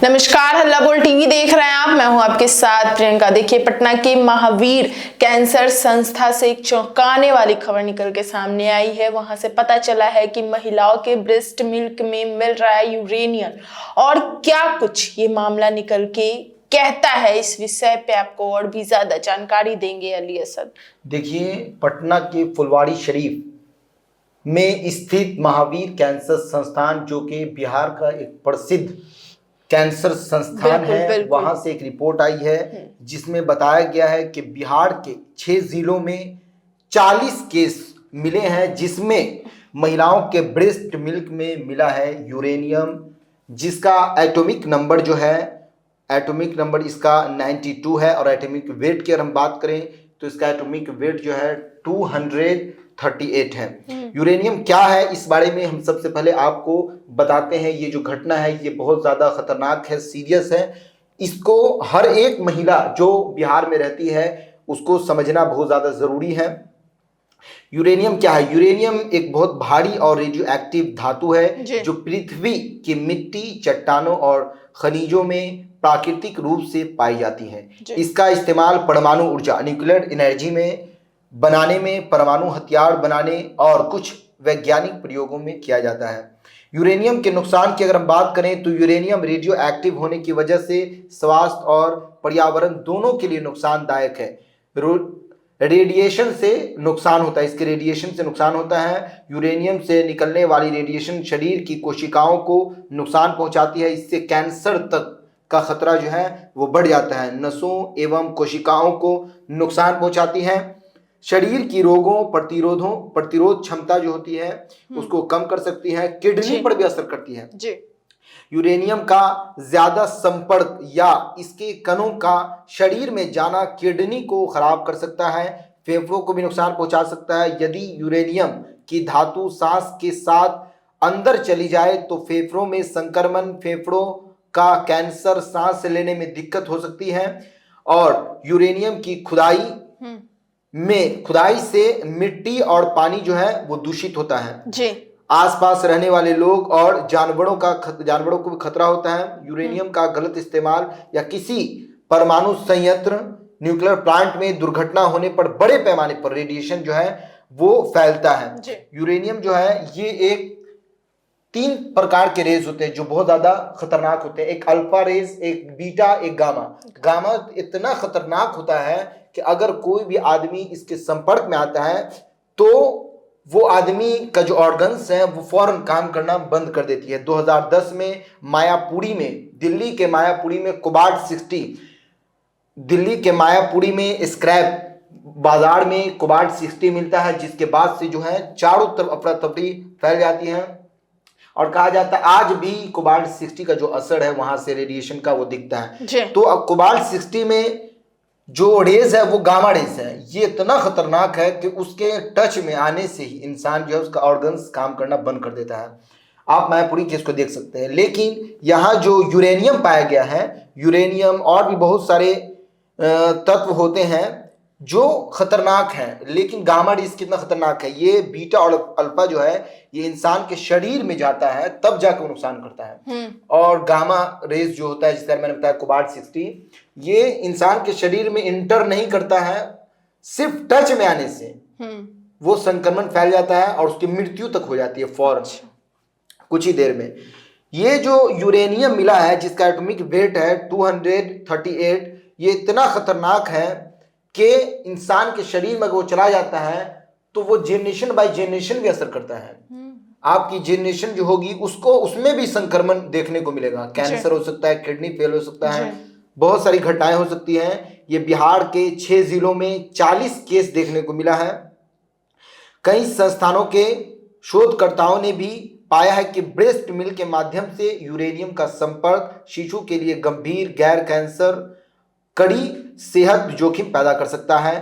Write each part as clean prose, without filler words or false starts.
नमस्कार, हल्ला बोल टीवी देख रहे हैं आप। मैं हूं आपके साथ प्रियंका। देखिए, पटना के महावीर कैंसर संस्था से एक चौंकाने वाली खबर निकल के सामने आई है। वहां से पता चला है कि महिलाओं के ब्रेस्ट मिल्क में मिल रहा है यूरेनियम, और क्या कुछ ये मामला निकल के कहता है, इस विषय पे आपको और भी ज्यादा जानकारी देंगे अली असद। देखिए, पटना के फुलवारी शरीफ में स्थित महावीर कैंसर संस्थान, जो कि बिहार का एक प्रसिद्ध कैंसर संस्थान है, वहां से एक रिपोर्ट आई है जिसमें बताया गया है कि बिहार के 6 जिलों में 40 केस मिले हैं, जिसमें महिलाओं के ब्रेस्ट मिल्क में मिला है यूरेनियम, जिसका एटॉमिक नंबर जो है, एटॉमिक नंबर इसका 92 है। और एटॉमिक वेट की अगर हम बात करें तो इसका एटॉमिक वेट जो है 238 है। यूरेनियम क्या है, इस बारे में हम सबसे पहले आपको बताते हैं। ये जो घटना है ये बहुत ज़्यादा खतरनाक है, सीरियस है। इसको हर एक महिला जो बिहार में रहती है उसको समझना बहुत ज़्यादा ज़रूरी है। यूरेनियम क्या है? यूरेनियम एक बहुत भारी और रेडियो एक्टिव धातु है जो पृथ्वी की मिट्टी, चट्टानों और खनिजों में प्राकृतिक रूप से पाई जाती है। इसका इस्तेमाल परमाणु ऊर्जा, न्यूक्लियर एनर्जी में बनाने में, परमाणु हथियार बनाने और कुछ वैज्ञानिक प्रयोगों में किया जाता है। यूरेनियम के नुकसान की अगर हम बात करें तो यूरेनियम रेडियो एक्टिव होने की वजह से स्वास्थ्य और पर्यावरण दोनों के लिए नुकसानदायक है। रेडिएशन से नुकसान होता है, इसके रेडिएशन से नुकसान होता है। यूरेनियम से निकलने वाली रेडिएशन शरीर की कोशिकाओं को नुकसान पहुंचाती है। इससे कैंसर तक का खतरा जो है वो बढ़ जाता है। नसों एवं कोशिकाओं को नुकसान पहुंचाती है। शरीर की रोगों प्रतिरोध क्षमता जो होती है उसको कम कर सकती है। किडनी पर भी असर करती है। यूरेनियम का ज्यादा संपर्क या इसके कणों का शरीर में जाना किडनी को खराब कर सकता है, फेफड़ों को भी नुकसान पहुंचा सकता है। यदि यूरेनियम की धातु सांस के साथ अंदर चली जाए तो फेफड़ों में संक्रमण, फेफड़ों का कैंसर, सांस लेने में दिक्कत हो सकती है। और यूरेनियम की खुदाई से मिट्टी और पानी जो है वो दूषित होता है। आसपास रहने वाले लोग और जानवरों को भी खतरा होता है। यूरेनियम का गलत इस्तेमाल या किसी परमाणु संयंत्र, न्यूक्लियर प्लांट में दुर्घटना होने पर बड़े पैमाने पर रेडिएशन जो है वो फैलता है। यूरेनियम जो है ये एक 3 प्रकार के रेज होते हैं जो बहुत ज्यादा खतरनाक होते हैं। एक अल्फा रेज, एक बीटा, एक गामा। गामा इतना खतरनाक होता है कि अगर कोई भी आदमी इसके संपर्क में आता है तो वो आदमी का जो ऑर्गन्स है वो फौरन काम करना बंद कर देती है। 2010 में मायापुरी में, दिल्ली के मायापुरी में कोबाल्ट 60, दिल्ली के मायापुरी में स्क्रैप बाजार में कोबाल्ट 60 मिलता है, जिसके बाद से जो है चारों तरफ अफरा तफरी फैल जाती है। और कहा जाता है आज भी कोबाल्ट 60 का जो असर है वहां से रेडिएशन का वो दिखता है। तो अब कोबाल्ट 60 में जो रेज है वो गामा रेज है। ये इतना खतरनाक है कि उसके टच में आने से ही इंसान जो है उसका ऑर्गन्स काम करना बंद कर देता है। आप मायापुरी केस को देख सकते हैं। लेकिन यहाँ जो यूरेनियम पाया गया है, यूरेनियम और भी बहुत सारे तत्व होते हैं जो खतरनाक हैं, लेकिन गामा रेज कितना खतरनाक है, ये बीटा और अल्फा जो है ये इंसान के शरीर में जाता है तब जाकर नुकसान करता है। और गामा रेज जो होता है, जिसका मैंने बताया कोबाल्ट 60, ये इंसान के शरीर में इंटर नहीं करता है, सिर्फ टच में आने से वो संक्रमण फैल जाता है और उसकी मृत्यु तक हो जाती है फौरन, कुछ ही देर में। ये जो यूरेनियम मिला है जिसका एटॉमिक वेट है 238, ये इतना खतरनाक है कि इंसान के शरीर में अगर वो चला जाता है तो वो जेनरेशन बाय जेनरेशन भी असर करता है। आपकी जेनरेशन जो होगी उसको, उसमें भी संक्रमण देखने को मिलेगा। कैंसर हो सकता है, किडनी फेल हो सकता है, बहुत सारी घटनाएं हो सकती हैं। ये बिहार के 6 जिलों में 40 केस देखने को मिला है। कई संस्थानों के शोधकर्ताओं ने भी पाया है कि ब्रेस्ट मिल्क के माध्यम से यूरेनियम का संपर्क शिशु के लिए गंभीर गैर कैंसर कड़ी सेहत जोखिम पैदा कर सकता है।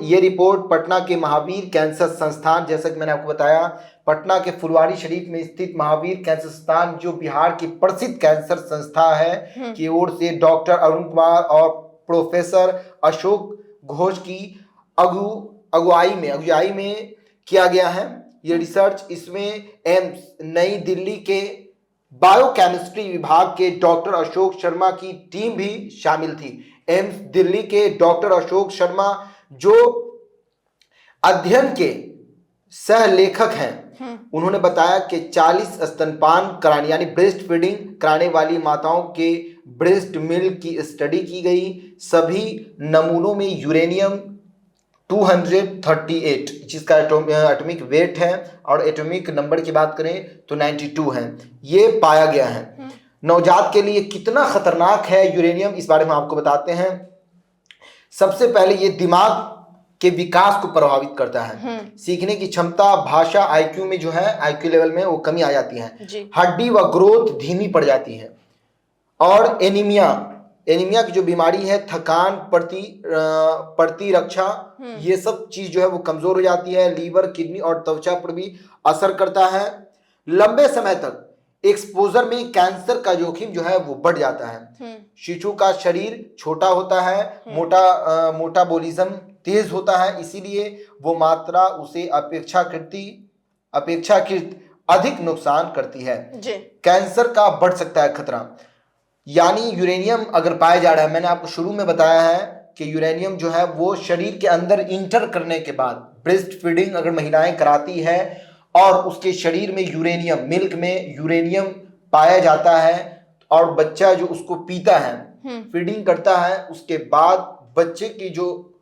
ये रिपोर्ट पटना के महावीर कैंसर संस्थान, जैसा कि मैंने आपको बताया, पटना के फुलवारी शरीफ में स्थित महावीर कैंसर संस्थान जो बिहार की प्रसिद्ध कैंसर संस्था है की ओर से डॉक्टर अरुण कुमार और प्रोफेसर अशोक घोष की अगुवाई में किया गया है ये रिसर्च। इसमें एम्स नई दिल्ली के बायोकेमिस्ट्री विभाग के डॉक्टर अशोक शर्मा की टीम भी शामिल थी। एम्स दिल्ली के डॉक्टर अशोक शर्मा जो अध्ययन के सह लेखक हैं, उन्होंने बताया कि 40 स्तनपान कराने यानी ब्रेस्ट फीडिंग कराने वाली माताओं के ब्रेस्ट मिल्क की स्टडी की गई। सभी नमूनों में यूरेनियम 238 जिसका एटॉमिक वेट है और एटॉमिक नंबर की बात करें तो 92 है, ये पाया गया है। नवजात के लिए कितना खतरनाक है यूरेनियम, इस बारे में आपको बताते हैं। सबसे पहले ये दिमाग के विकास को प्रभावित करता है। सीखने की क्षमता, भाषा, आईक्यू में जो है आईक्यू लेवल में वो कमी आ जाती है। हड्डी व ग्रोथ धीमी पड़ जाती है। और एनीमिया की जो बीमारी है, थकान, प्रतिरक्षा, ये सब चीज जो है वो कमजोर हो जाती है। लीवर, किडनी और त्वचा पर भी असर करता है। लंबे समय तक एक्सपोजर में कैंसर का जोखिम जो है वो बढ़ जाता है। शिशु का शरीर छोटा होता है, मोटाबॉलिज्म तेज होता है, इसीलिए वो मात्रा उसे अपेक्षाकृत अधिक नुकसान करती है। कैंसर का बढ़ सकता है खतरा। यानी यूरेनियम अगर पाया जा रहा है, मैंने आपको शुरू में बताया है कि यूरेनियम जो है वो शरीर के अंदर इंटर करने के बाद ब्रेस्ट फीडिंग अगर महिलाएं कराती है और उसके शरीर में यूरेनियम, मिल्क में यूरेनियम पाया जाता है और बच्चा जो उसको पीता है, फीडिंग करता है, उसके बाद बच्चे की जो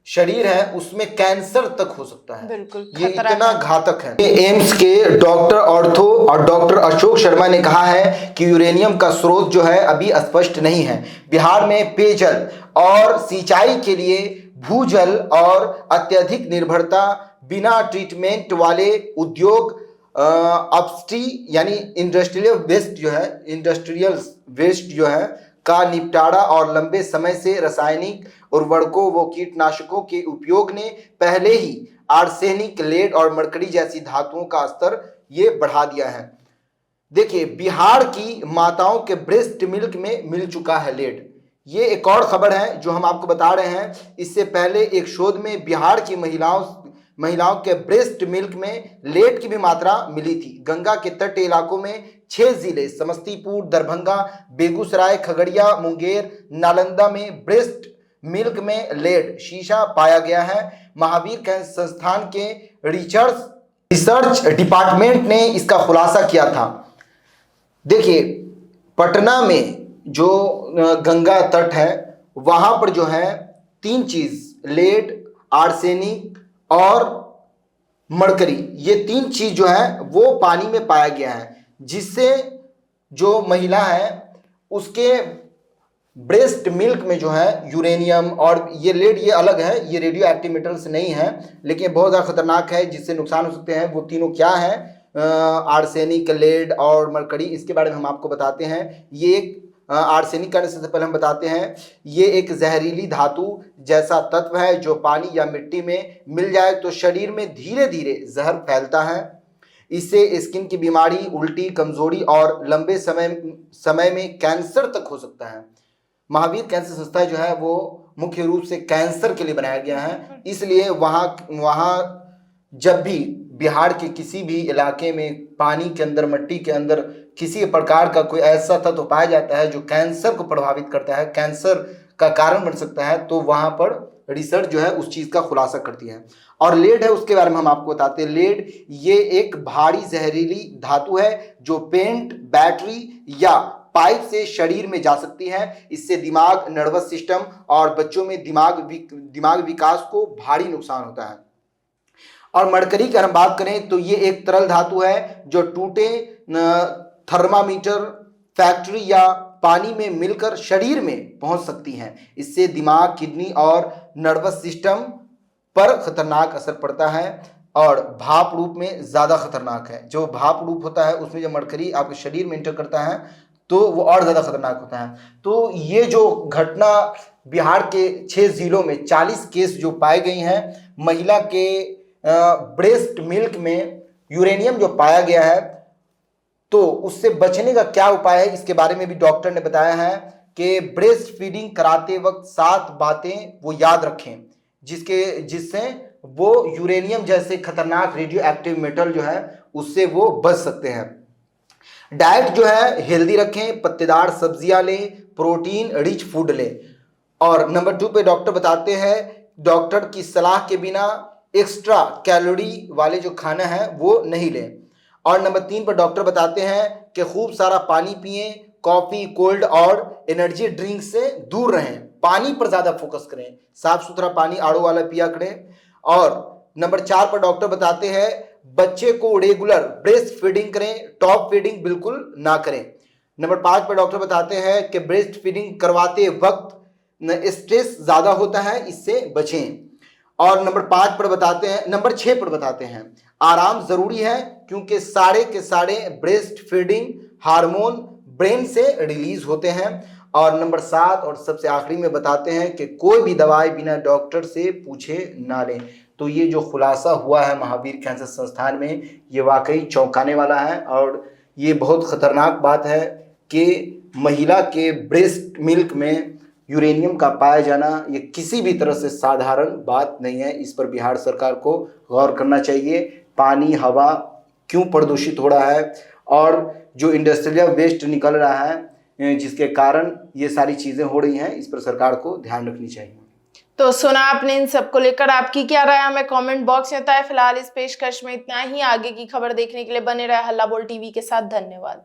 शरीर है उसमें कैंसर तक हो सकता है। बिल्कुल, ये इतना घातक है। एम्स के डॉक्टर ऑर्थो और डॉक्टर अशोक शर्मा ने कहा है कि यूरेनियम का स्रोत जो है अभी स्पष्ट नहीं है। बिहार में पेयजल और सिंचाई के लिए भूजल और अत्यधिक निर्भरता, बिना ट्रीटमेंट वाले उद्योग, अपस्ट्री यानी इंडस्ट्रियल वेस्ट जो है का निपटारा और लंबे समय से रासायनिक उर्वरकों व कीटनाशकों के उपयोग ने पहले ही आर्सेनिक, लेड और मरकरी जैसी धातुओं का स्तर ये बढ़ा दिया है। देखिए, बिहार की माताओं के ब्रेस्ट मिल्क में मिल चुका है लेड। ये एक और खबर है जो हम आपको बता रहे हैं। इससे पहले एक शोध में बिहार की महिलाओं के ब्रेस्ट मिल्क में लेड की भी मात्रा मिली थी। गंगा के तट इलाकों में 6 जिले समस्तीपुर, दरभंगा, बेगूसराय, खगड़िया, मुंगेर, नालंदा में ब्रेस्ट मिल्क में लेड शीशा पाया गया है। महावीर कैंसर संस्थान के रिसर्च डिपार्टमेंट ने इसका खुलासा किया था। देखिए, पटना में जो गंगा तट है वहां पर जो है 3 चीज, लेड, आर्सेनिक और मरकरी, ये 3 चीज जो है वो पानी में पाया गया है, जिससे जो महिला है उसके ब्रेस्ट मिल्क में जो है यूरेनियम और ये लेड, ये अलग है, ये रेडियो एक्टिव मेटल्स नहीं है, लेकिन बहुत ज़्यादा खतरनाक है, जिससे नुकसान हो सकते हैं। वो तीनों क्या है, आर्सेनिक, लेड और मरकरी, इसके बारे में हम आपको बताते हैं। ये एक आर्सेनिक का सबसे पहले हम बताते हैं, ये एक जहरीली धातु जैसा तत्व है जो पानी या मिट्टी में मिल जाए तो शरीर में धीरे धीरे जहर फैलता है। इससे स्किन की बीमारी, उल्टी, कमजोरी और लंबे समय में कैंसर तक हो सकता है। महावीर कैंसर संस्था जो है वो मुख्य रूप से कैंसर के लिए बनाया गया है, इसलिए वहाँ जब भी बिहार के किसी भी इलाके में पानी के अंदर, मिट्टी के अंदर किसी प्रकार का कोई ऐसा तत्व पाया जाता है जो कैंसर को प्रभावित करता है, कैंसर का कारण बन सकता है, तो वहाँ पर रिसर्च जो है उस चीज़ का खुलासा करती है। और लेड है, उसके बारे में हम आपको बताते हैं। लेड ये एक भारी जहरीली धातु है जो पेंट, बैटरी या पाइप से शरीर में जा सकती है। इससे दिमाग, नर्वस सिस्टम और बच्चों में दिमाग विकास को भारी नुकसान होता है। और मरकरी की हम बात करें तो ये एक तरल धातु है जो टूटे थर्मामीटर, फैक्ट्री या पानी में मिलकर शरीर में पहुंच सकती हैं। इससे दिमाग, किडनी और नर्वस सिस्टम पर खतरनाक असर पड़ता है और भाप रूप में ज़्यादा खतरनाक है। जो भाप रूप होता है उसमें जब मरकरी आपके शरीर में इंटर करता है तो वो और ज़्यादा खतरनाक होता है। तो ये जो घटना बिहार के 6 जिलों में 40 केस जो पाए गए हैं, महिला के ब्रेस्ट मिल्क में यूरेनियम जो पाया गया है, तो उससे बचने का क्या उपाय है, इसके बारे में भी डॉक्टर ने बताया है कि ब्रेस्ट फीडिंग कराते वक्त 7 बातें वो याद रखें, जिससे वो यूरेनियम जैसे खतरनाक रेडियो एक्टिव मेटल जो है उससे वो बच सकते हैं। डाइट जो है हेल्दी रखें, पत्तेदार सब्जियां लें, प्रोटीन रिच फूड लें। और नंबर 2 पे डॉक्टर बताते हैं डॉक्टर की सलाह के बिना एक्स्ट्रा कैलोरी वाले जो खाना है वो नहीं लें। और नंबर 3 पर डॉक्टर बताते हैं कि खूब सारा पानी पिएं, कॉफी, कोल्ड और एनर्जी ड्रिंक से दूर रहें, पानी पर ज्यादा फोकस करें, साफ सुथरा पानी आड़ो वाला पिया करें। और नंबर 4 पर डॉक्टर बताते हैं बच्चे को रेगुलर ब्रेस्ट फीडिंग करें, टॉप फीडिंग बिल्कुल ना करें। नंबर 5 पर डॉक्टर बताते हैं कि ब्रेस्ट फीडिंग करवाते वक्त स्ट्रेस ज्यादा होता है, इससे बचें। और नंबर 6 पर बताते हैं आराम जरूरी है, क्योंकि सारे के सारे ब्रेस्ट फीडिंग हार्मोन ब्रेन से रिलीज होते हैं। और नंबर 7 और सबसे आखिरी में बताते हैं कि कोई भी दवाई बिना डॉक्टर से पूछे ना लें। तो ये जो खुलासा हुआ है महावीर कैंसर संस्थान में, ये वाकई चौंकाने वाला है। और ये बहुत खतरनाक बात है कि महिला के ब्रेस्ट मिल्क में यूरेनियम का पाया जाना ये किसी भी तरह से साधारण बात नहीं है। इस पर बिहार सरकार को गौर करना चाहिए। पानी, हवा क्यों प्रदूषित हो रहा है, और जो इंडस्ट्रियल वेस्ट निकल रहा है जिसके कारण ये सारी चीजें हो रही हैं, इस पर सरकार को ध्यान रखनी चाहिए। तो सुना आपने इन सबको लेकर, आपकी क्या राय हमें कमेंट बॉक्स में बताएं। फिलहाल इस पेशकश में इतना ही। आगे की खबर देखने के लिए बने रहे हल्ला बोल टीवी के साथ। धन्यवाद।